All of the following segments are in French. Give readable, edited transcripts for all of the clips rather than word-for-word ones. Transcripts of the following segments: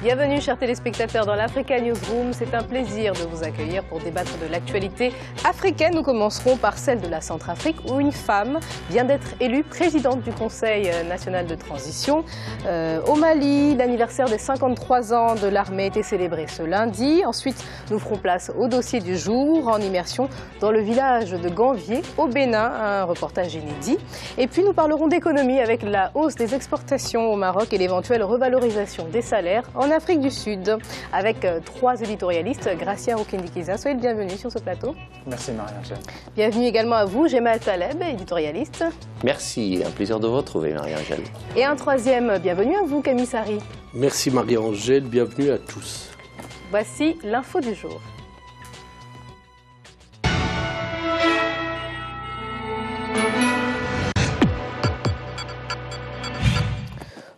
Bienvenue chers téléspectateurs dans l'Africa Newsroom. C'est un plaisir de vous accueillir pour débattre de l'actualité africaine. Nous commencerons par celle de la Centrafrique où une femme vient d'être élue présidente du Conseil national de transition. Au Mali, l'anniversaire des 53 ans de l'armée a été célébré ce lundi. Ensuite, nous ferons place au dossier du jour en immersion dans le village de Ganvié au Bénin, un reportage inédit. Et puis nous parlerons d'économie avec la hausse des exportations au Maroc et l'éventuelle revalorisation des salaires en Afrique du Sud, avec trois éditorialistes. Gracia Okindikiza, soyez le bienvenu sur ce plateau. Merci Marie-Angèle. Bienvenue également à vous, Gemal Taleb, éditorialiste. Merci, un plaisir de vous retrouver Marie-Angèle. Et un troisième, bienvenue à vous, Camille Sari. Merci Marie-Angèle, bienvenue à tous. Voici l'info du jour.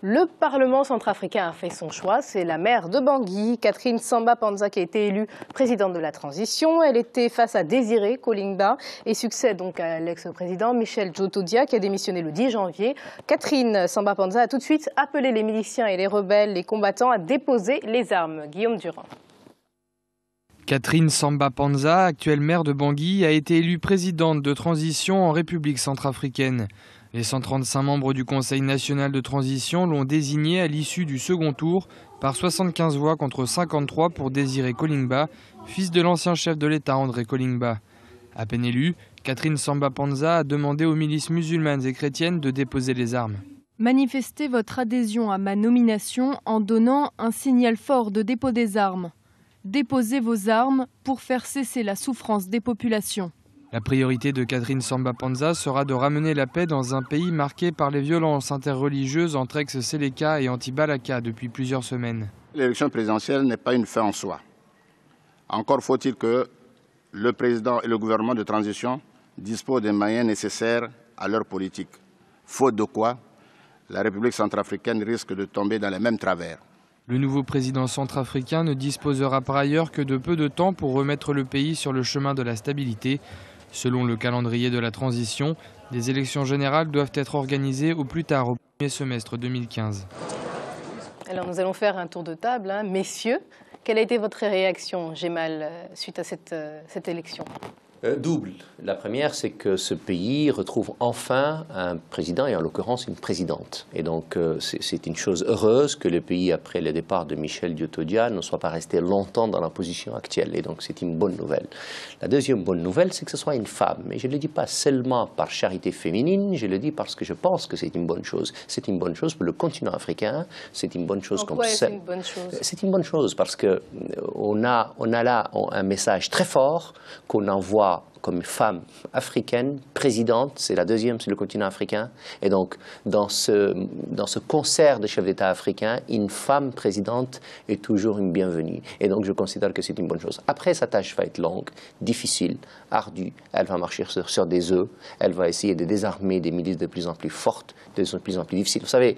Le Parlement centrafricain a fait son choix. C'est la maire de Bangui, Catherine Samba-Panza, qui a été élue présidente de la transition. Elle était face à Désiré Kolingba et succède donc à l'ex-président Michel Djotodia, qui a démissionné le 10 janvier. Catherine Samba-Panza a tout de suite appelé les miliciens et les rebelles, les combattants, à déposer les armes. Guillaume Durand. Catherine Samba-Panza, actuelle maire de Bangui, a été élue présidente de transition en République centrafricaine. Les 135 membres du Conseil national de transition l'ont désignée à l'issue du second tour par 75 voix contre 53 pour Désiré Kolingba, fils de l'ancien chef de l'État André Kolingba. À peine élue, Catherine Samba-Panza a demandé aux milices musulmanes et chrétiennes de déposer les armes. Manifestez votre adhésion à ma nomination en donnant un signal fort de dépôt des armes. Déposez vos armes pour faire cesser la souffrance des populations. La priorité de Catherine Samba-Panza sera de ramener la paix dans un pays marqué par les violences interreligieuses entre ex-Séléka et anti-Balaka depuis plusieurs semaines. L'élection présidentielle n'est pas une fin en soi. Encore faut-il que le président et le gouvernement de transition disposent des moyens nécessaires à leur politique. Faute de quoi, la République centrafricaine risque de tomber dans les mêmes travers. Le nouveau président centrafricain ne disposera par ailleurs que de peu de temps pour remettre le pays sur le chemin de la stabilité. Selon le calendrier de la transition, des élections générales doivent être organisées au plus tard au premier semestre 2015. Alors nous allons faire un tour de table. Messieurs, quelle a été votre réaction, Gemal, suite à cette élection ? Double. La première, c'est que ce pays retrouve enfin un président et en l'occurrence une présidente. Et donc c'est une chose heureuse que le pays, après le départ de Michel Djotodia, ne soit pas resté longtemps dans la position actuelle. Et donc c'est une bonne nouvelle. La deuxième bonne nouvelle, c'est que ce soit une femme. Mais je ne le dis pas seulement par charité féminine, je le dis parce que je pense que c'est une bonne chose. C'est une bonne chose pour le continent africain. C'est une bonne chose. Pourquoi est-ce une bonne chose ? C'est une bonne chose parce qu'on a là un message très fort qu'on envoie comme une femme africaine, présidente, c'est la deuxième sur le continent africain. Et donc, dans ce concert de chefs d'État africains, une femme présidente est toujours une bienvenue. Et donc, je considère que c'est une bonne chose. Après, sa tâche va être longue, difficile, ardue. Elle va marcher sur des œufs. Elle va essayer de désarmer des milices de plus en plus fortes, de plus en plus difficiles. Vous savez,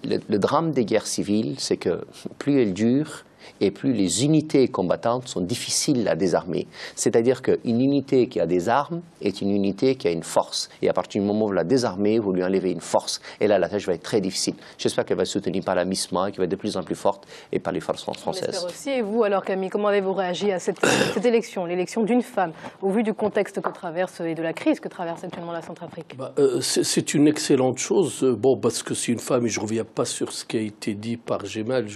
le drame des guerres civiles, c'est que plus elles durent, et plus les unités combattantes sont difficiles à désarmer. C'est-à-dire qu'une unité qui a des armes est une unité qui a une force. Et à partir du moment où vous la désarmez, vous lui enlevez une force. Et là, la tâche va être très difficile. J'espère qu'elle va être soutenue par la MISMA, qui va être de plus en plus forte, et par les forces françaises. J'espère aussi. Et vous, alors Camille, comment avez-vous réagi à cette élection, l'élection d'une femme, au vu du contexte que traverse et de la crise que traverse actuellement la Centrafrique ? C'est une excellente chose. Bon, parce que c'est une femme, et je ne reviens pas sur ce qui a été dit par Gemal.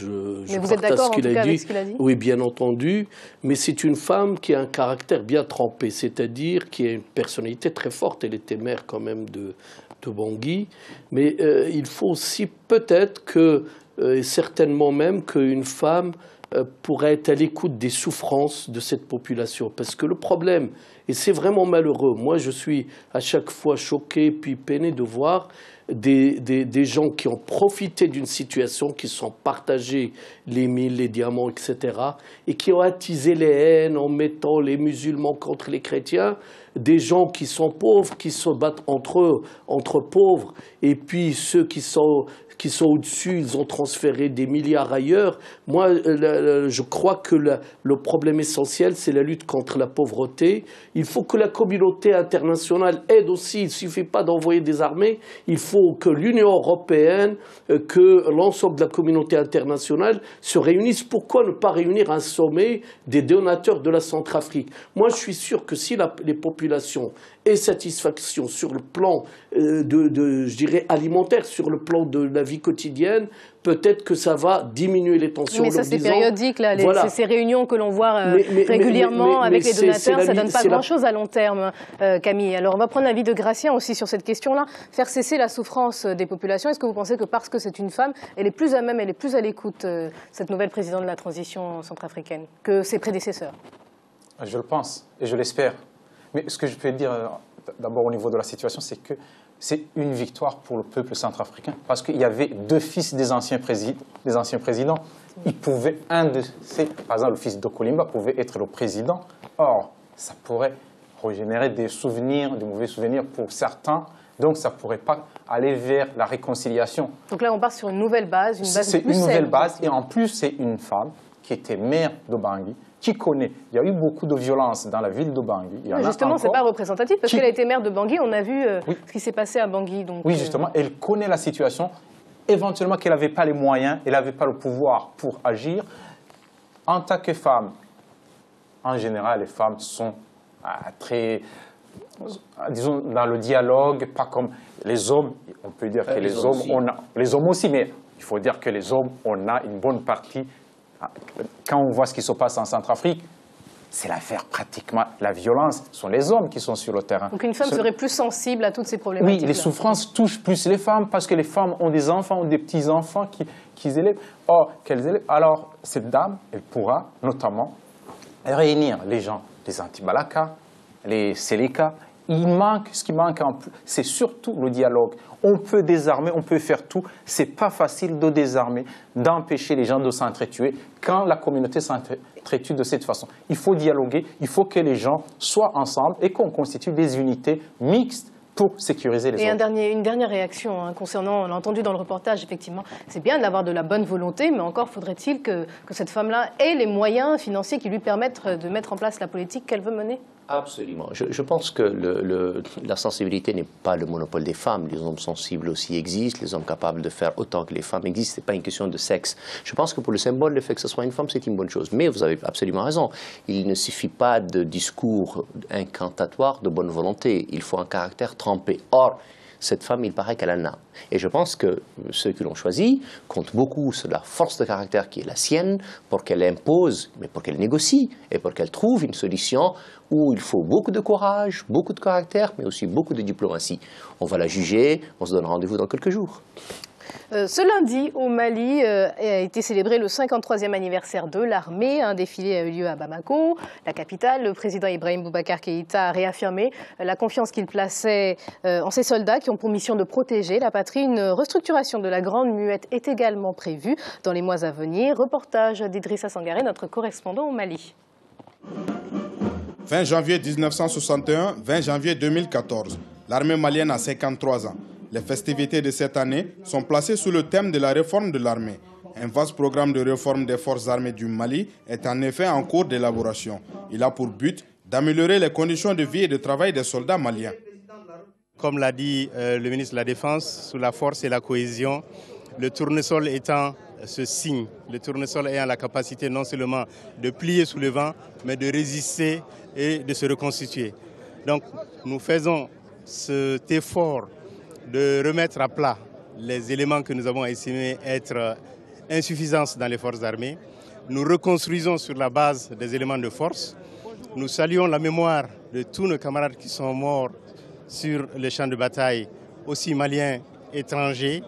Mais vous êtes d'accord en tout cas avec ce qu'il a dit ? Oui, bien entendu, mais c'est une femme qui a un caractère bien trempé, c'est-à-dire qui a une personnalité très forte. Elle était maire quand même de Bangui, mais il faut aussi peut-être que, et certainement même, qu'une femme pourrait être à l'écoute des souffrances de cette population. Parce que le problème, et c'est vraiment malheureux, moi je suis à chaque fois choqué puis peiné de voir des gens qui ont profité d'une situation, qui sont partagés les mines, les diamants, etc., et qui ont attisé les haines en mettant les musulmans contre les chrétiens. des gens qui sont pauvres, qui se battent entre eux, entre pauvres, et puis ceux qui sont au-dessus, ils ont transféré des milliards ailleurs. Moi, je crois que le problème essentiel, c'est la lutte contre la pauvreté. Il faut que la communauté internationale aide aussi. Il ne suffit pas d'envoyer des armées. Il faut que l'Union européenne, que l'ensemble de la communauté internationale se réunissent. Pourquoi ne pas réunir un sommet des donateurs de la Centrafrique? Moi, je suis sûr que si les populations aient satisfaction sur le plan je dirais, alimentaire, sur le plan de la vie quotidienne, peut-être que ça va diminuer les tensions. Mais ça, c'est périodique, là, voilà. Ces réunions que l'on voit régulièrement avec les donateurs, ça ne donne pas grand-chose à long terme, Camille. Alors, on va prendre l'avis de Gratien aussi sur cette question-là. Faire cesser la souffrance des populations, est-ce que vous pensez que parce que c'est une femme, elle est plus à même, elle est plus à l'écoute, cette nouvelle présidente de la transition centrafricaine, que ses prédécesseurs? Je le pense et je l'espère. Mais ce que je peux dire d'abord au niveau de la situation, c'est que c'est une victoire pour le peuple centrafricain parce qu'il y avait deux fils des anciens présidents. Il pouvait, par exemple le fils de Kolimba pouvait être le président. Or, ça pourrait régénérer des souvenirs, des mauvais souvenirs pour certains. Donc, ça ne pourrait pas aller vers la réconciliation. Donc là, on part sur une nouvelle base, une base C'est plus une nouvelle saine, base et en plus, c'est une femme qui était maire de Bangui, qui connaît. Il y a eu beaucoup de violence dans la ville de Bangui. Justement, ce n'est pas représentatif parce qu'elle a été maire de Bangui. On a vu ce qui s'est passé à Bangui. Donc, oui, justement, elle connaît la situation. Éventuellement, qu'elle n'avait pas les moyens, elle n'avait pas le pouvoir pour agir. En tant que femme, en général, les femmes sont très, disons, dans le dialogue, pas comme les hommes. On peut dire que les hommes aussi, mais il faut dire que les hommes, on a une bonne partie. Quand on voit ce qui se passe en Centrafrique, c'est l'affaire pratiquement, la violence, ce sont les hommes qui sont sur le terrain. Donc une femme serait plus sensible à toutes ces problématiques. Oui, les souffrances touchent plus les femmes parce que les femmes ont des enfants, ont des petits-enfants qu'ils élèvent. Or, qu'elles élèvent. Alors, cette dame, elle pourra notamment réunir les gens, les Antibalaka, les Seleka. Ce qui manque en plus, c'est surtout le dialogue. On peut désarmer, on peut faire tout. Ce n'est pas facile de désarmer, d'empêcher les gens de s'entretuer quand la communauté s'entretue de cette façon. Il faut dialoguer, il faut que les gens soient ensemble et qu'on constitue des unités mixtes pour sécuriser les autres. Et une dernière réaction concernant, on l'a entendu dans le reportage, effectivement, c'est bien d'avoir de la bonne volonté, mais encore faudrait-il que cette femme-là ait les moyens financiers qui lui permettent de mettre en place la politique qu'elle veut mener? Absolument. Je pense que la sensibilité n'est pas le monopole des femmes. Les hommes sensibles aussi existent, les hommes capables de faire autant que les femmes existent. Ce n'est pas une question de sexe. Je pense que pour le symbole, le fait que ce soit une femme, c'est une bonne chose. Mais vous avez absolument raison. Il ne suffit pas de discours incantatoires de bonne volonté. Il faut un caractère trempé. Or, cette femme, il paraît qu'elle en a. Et je pense que ceux qui l'ont choisie comptent beaucoup sur la force de caractère qui est la sienne pour qu'elle impose, mais pour qu'elle négocie et pour qu'elle trouve une solution où il faut beaucoup de courage, beaucoup de caractère, mais aussi beaucoup de diplomatie. On va la juger, on se donne rendez-vous dans quelques jours. Ce lundi, au Mali, a été célébré le 53e anniversaire de l'armée. Un défilé a eu lieu à Bamako, la capitale. Le président Ibrahim Boubacar Keïta a réaffirmé la confiance qu'il plaçait en ses soldats qui ont pour mission de protéger la patrie. Une restructuration de la Grande Muette est également prévue dans les mois à venir. Reportage d'Idrissa Sangaré, notre correspondant au Mali. 20 janvier 1961, 20 janvier 2014. L'armée malienne a 53 ans. Les festivités de cette année sont placées sous le thème de la réforme de l'armée. Un vaste programme de réforme des forces armées du Mali est en effet en cours d'élaboration. Il a pour but d'améliorer les conditions de vie et de travail des soldats maliens. Comme l'a dit le ministre de la Défense, sous la force et la cohésion, le tournesol étant ce signe, le tournesol ayant la capacité non seulement de plier sous le vent, mais de résister et de se reconstituer. Donc nous faisons cet effort de remettre à plat les éléments que nous avons estimés être insuffisants dans les forces armées. Nous reconstruisons sur la base des éléments de force. Nous saluons la mémoire de tous nos camarades qui sont morts sur les champs de bataille, aussi maliens, étrangers.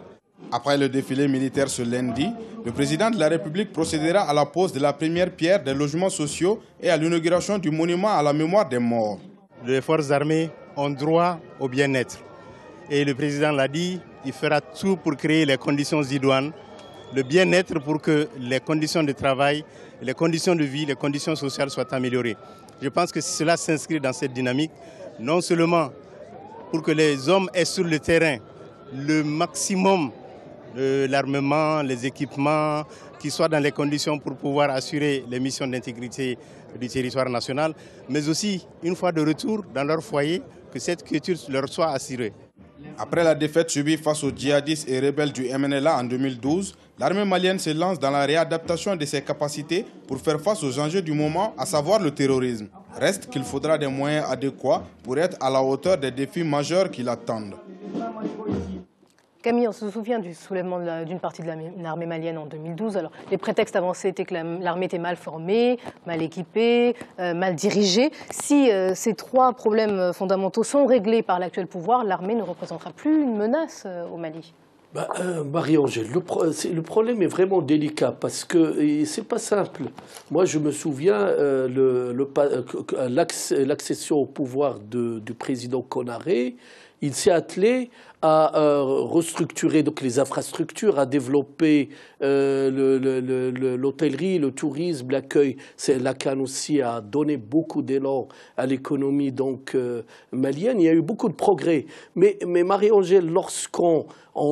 Après le défilé militaire ce lundi, le président de la République procédera à la pose de la première pierre des logements sociaux et à l'inauguration du monument à la mémoire des morts. Les forces armées ont droit au bien-être. Et le président l'a dit, il fera tout pour créer les conditions idoines, le bien-être pour que les conditions de travail, les conditions de vie, les conditions sociales soient améliorées. Je pense que si cela s'inscrit dans cette dynamique, non seulement pour que les hommes aient sur le terrain le maximum de l'armement, les équipements, qui soient dans les conditions pour pouvoir assurer les missions d'intégrité du territoire national, mais aussi, une fois de retour dans leur foyer, que cette culture leur soit assurée. Après la défaite subie face aux djihadistes et rebelles du MNLA en 2012, l'armée malienne se lance dans la réadaptation de ses capacités pour faire face aux enjeux du moment, à savoir le terrorisme. Reste qu'il faudra des moyens adéquats pour être à la hauteur des défis majeurs qui l'attendent. Camille, on se souvient du soulèvement d'une partie de l'armée malienne en 2012. Alors, les prétextes avancés étaient que l'armée était mal formée, mal équipée, mal dirigée. Si ces trois problèmes fondamentaux sont réglés par l'actuel pouvoir, l'armée ne représentera plus une menace au Mali. Marie-Angèle, le problème est vraiment délicat parce que c'est pas simple. Moi, je me souviens l'accession au pouvoir du président Konaré. Il s'est attelé à restructurer donc les infrastructures, à développer l'hôtellerie, le tourisme, l'accueil. La CAN aussi a donné beaucoup d'élan à l'économie malienne. Il y a eu beaucoup de progrès. Mais Marie-Angèle, lorsqu'on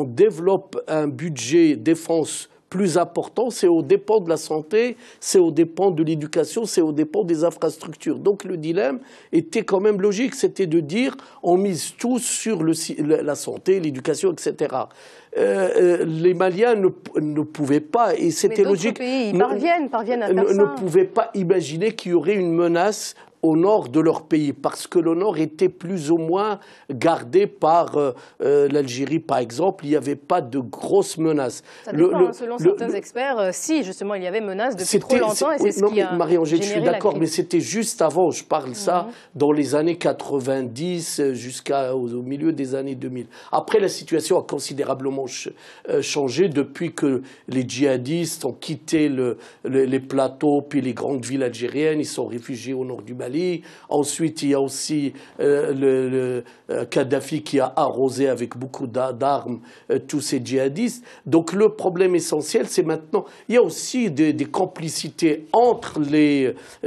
développe un budget défense plus important, c'est aux dépens de la santé, c'est aux dépens de l'éducation, c'est aux dépens des infrastructures. Donc le dilemme était quand même logique, c'était de dire on mise tout sur la santé, l'éducation, etc. Les Maliens ne pouvaient pas, et c'était logique, pays parviennent à faire ça. Ne pouvaient pas imaginer qu'il y aurait une menace au nord de leur pays, parce que le nord était plus ou moins gardé par l'Algérie, par exemple. Il n'y avait pas de grosses menaces. Ça dépend, selon certains experts, si justement il y a menace depuis trop longtemps, et c'est ce qui a Marie-Angèle, je suis d'accord, mais c'était juste avant, je parle ça, dans les années 90 jusqu'au milieu des années 2000. Après, la situation a considérablement changé depuis que les djihadistes ont quitté les plateaux, puis les grandes villes algériennes, ils sont réfugiés au nord du Mali. Ensuite, il y a aussi le Kadhafi qui a arrosé avec beaucoup d'armes tous ces djihadistes. Donc le problème essentiel, c'est maintenant, il y a aussi des complicités entre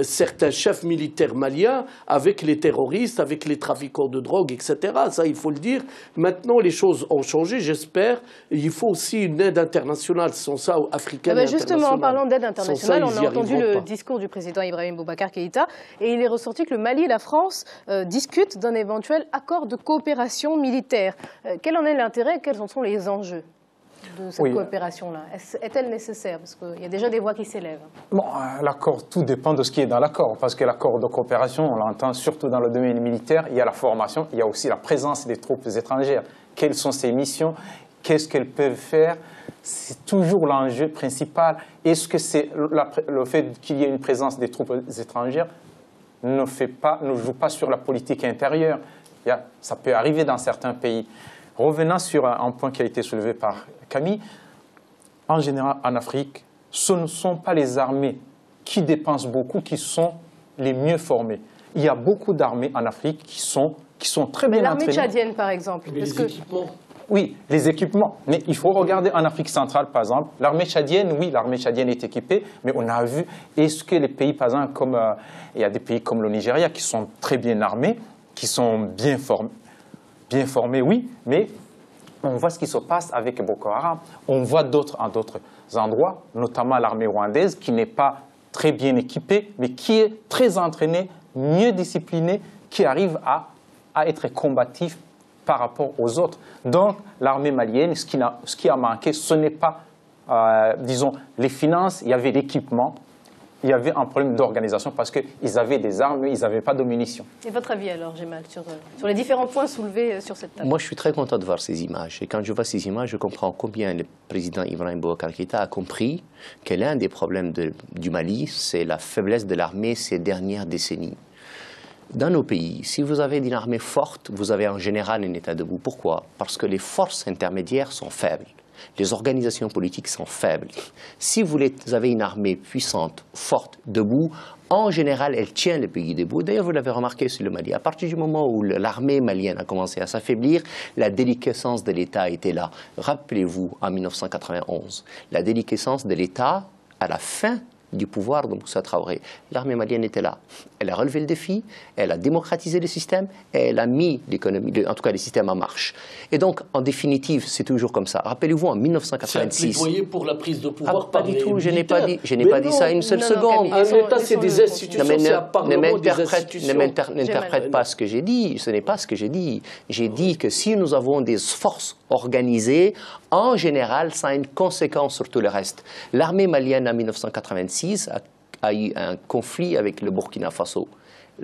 certains chefs militaires maliens avec les terroristes, avec les trafiquants de drogue, etc. Ça, il faut le dire. Maintenant, les choses ont changé, j'espère. Il faut aussi une aide internationale, sans ça, africaine et internationale. Justement, en parlant d'aide internationale, on a entendu le discours du président Ibrahim Boubacar Keïta, et il est ressorti que le Mali et la France discutent d'un éventuel accord de coopération militaire. Quel en est l'intérêt et quels en sont les enjeux de cette coopération-là? Est-elle nécessaire? Parce qu'il y a déjà des voix qui s'élèvent. Bon, l'accord, tout dépend de ce qui est dans l'accord. Parce que l'accord de coopération, on l'entend surtout dans le domaine militaire. Il y a la formation, il y a aussi la présence des troupes étrangères. Quelles sont ces missions? Qu'est-ce qu'elles peuvent faire? C'est toujours l'enjeu principal. Est-ce que c'est le fait qu'il y ait une présence des troupes étrangères ne joue pas sur la politique intérieure? Ça peut arriver dans certains pays. Revenant sur un point qui a été soulevé par Camille, en général en Afrique, ce ne sont pas les armées qui dépensent beaucoup qui sont les mieux formées. Il y a beaucoup d'armées en Afrique qui sont très bien entraînées. L'armée tchadienne, par exemple. Équipements. Oui, les équipements. Mais il faut regarder en Afrique centrale, par exemple. L'armée tchadienne, oui, l'armée tchadienne est équipée, mais on a vu, est-ce que les pays, par exemple, il y a des pays comme le Nigeria qui sont très bien armés, qui sont bien formés, oui, mais on voit ce qui se passe avec Boko Haram. On voit en d'autres endroits, notamment l'armée rwandaise, qui n'est pas très bien équipée, mais qui est très entraînée, mieux disciplinée, qui arrive à être combatif par rapport aux autres. Donc, l'armée malienne, ce qui a manqué, ce n'est pas, disons, les finances, il y avait l'équipement, il y avait un problème d'organisation parce qu'ils avaient des armes, mais ils n'avaient pas de munitions. Et votre avis alors, Gemal, sur les différents points soulevés sur cette table? Moi, je suis très content de voir ces images. Et quand je vois ces images, je comprends combien le président Ibrahim Boubacar Keïta a compris que l'un des problèmes du Mali, c'est la faiblesse de l'armée ces dernières décennies. Dans nos pays, si vous avez une armée forte, vous avez en général un État debout. Pourquoi? Parce que les forces intermédiaires sont faibles. Les organisations politiques sont faibles. Si vous avez une armée puissante, forte, debout, en général, elle tient le pays debout. D'ailleurs, vous l'avez remarqué sur le Mali. À partir du moment où l'armée malienne a commencé à s'affaiblir, la déliquescence de l'État était là. Rappelez-vous, en 1991, la déliquescence de l'État, à la fin du pouvoir de Moussa Traoré. L'armée malienne était là. Elle a relevé le défi, elle a démocratisé le système et elle a mis l'économie, en tout cas les systèmes en marche. Et donc, en définitive, c'est toujours comme ça. Rappelez-vous, en 1986... C'est un plaidoyer pour la prise de pouvoir pas du tout, je n'ai pas dit ça une seule seconde. Un État, c'est des institutions, c'est un Parlement, des institutions. N'interprète pas ce que j'ai dit, ce n'est pas ce que j'ai dit. J'ai dit que si nous avons des forces organisées, en général, ça a une conséquence sur tout le reste. L'armée malienne en 1986 a eu un conflit avec le Burkina Faso.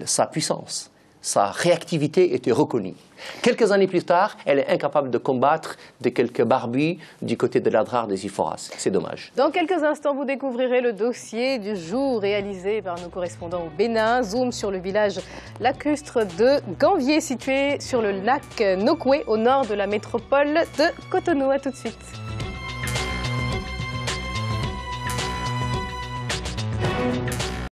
Sa puissance, sa réactivité était reconnue. Quelques années plus tard, elle est incapable de combattre de quelques barbus du côté de l'Adrar des Iphoras. C'est dommage. Dans quelques instants, vous découvrirez le dossier du jour réalisé par nos correspondants au Bénin. Zoom sur le village lacustre de Gambier, situé sur le lac Nokoué, au nord de la métropole de Cotonou. À tout de suite.